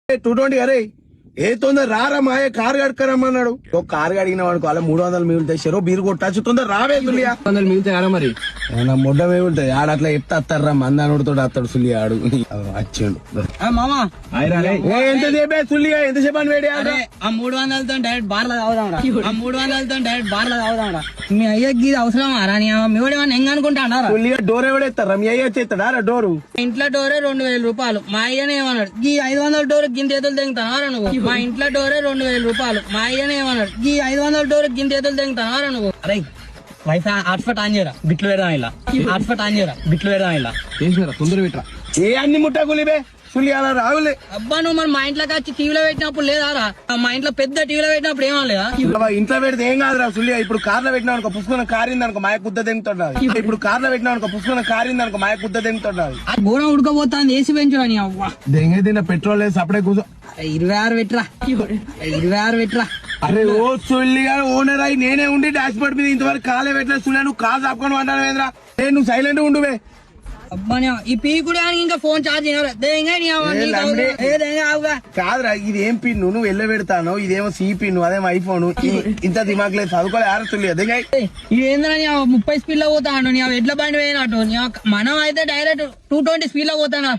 220 అరే ఏ తొందర రారా మాయ కారు కడుక్కరమ్మన్నాడు. ఒక కారు కడిగిన వాడుకో అలా 300 మిగులుతాయి. చెరో బీరు కొట్టచ్చు తొందర రావే సుల్లియా. 100 మిగులుతాయి కదా మరి. ముడ్డ మిగులుతాయి ఆడ అట్లా చెప్తే అత్తారా మందానుడితో అత్తాడు సుల్లి ఆడు వచ్చిండు. మామా ఎంత చెప్పే సుల్లియా ఎంత చెప్పని వేడి ఆ 300తో డైరెక్ట్ బార్లో తాగుదాం. ఆ 300తో డైరెక్ట్ బార్లో తాగుదాం. మీ అయ్యకి ఇది అవసరమా రా? మీవాడేమన్నా ఎంగ అనుకుంటా సుల్లియా డోర్ ఎవడేస్తారా? మీ అయ్య చేస్తాడా డోరు? ఇంట్లో డోరే 2000 రూపాయలు. మా అయ్యనే ఏమన్నాడు ఈ 500 డోర్ గింత ఎదులు తెంగుతానారా నువ్వు? మా ఇంట్లో డోరే 2000 రూపాయలు. మా అయ్యనే ఏమన్నాడు ఈ 500 డోర్ గింత ఎదులు తెంగుతానారా నువ్వు? అరే వైఫై హాట్స్పాట్ ఆన్ చేయరా బిట్లు పెడదాం ఇలా. హాట్స్పాట్ ఆన్ చేయరా బిట్లు పెడదాం ఇలా. తొందర పెట్టరా ఏ అన్ని ముట్టకులివే సుల్లి అలా రావులే. అబ్బా నువ్వు మరి మా ఇంట్లోకి వచ్చి టీవీలో పెట్టినప్పుడు లేదారా? మా ఇంట్లో పెద్ద టీవీలో పెట్టినప్పుడు ఏమో లేదా? ఇంట్లో పెడితే ఏం కాదురా సుల్లి. ఇప్పుడు కార్లో పెట్టినా అనుకో పుష్కరం కారింది అనుకో మాయ కుద్ద తెంగుతుండదు. ఇప్పుడు కార్లో పెట్టినా అనుకో పుష్కరం కారింది అనుకో మాయ కుద్ద తెంగుతుండదు. ఆ ఘోరం ఉడకపోతుంది ఏసీ పెంచురా నీ అవ్వ. దెంగే తిన్న పెట్రోల్ వేసి అప్పుడే కూర్చో. 26 పెట్టరా 26 పెట్టరా. అరే ఓ సుల్లి గారు ఓనర్ అయి నేనే ఉండి డాష్ బోర్డ్ మీద ఇంతవరకు కాలే పెట్టలేదు సుల్లి. నువ్వు కాలు ఆపుకొని అంటాను ఏంద్రా? నువ్వు సైలెంట్ ఉండువే. అబ్బా ఈ పీ కూడా ఇంకా ఫోన్ చార్జ్ కాదురా ఇది ఏం పిన్ను నువ్వు ఎల్ల పెడతాను. ఇదేమో సి పిన్ను అదేమో ఐఫోన్. ఇంత దిమాగ్ లేదు చదువుకోలే ఆరుతుంది అదే. ఇదేంద్రా 30 స్పీడ్ లో పోతాను నీ ఎడ్ల బండి పోయినట్టు. మనం అయితే డైరెక్ట్ 220 స్పీడ్ లో పోతానా.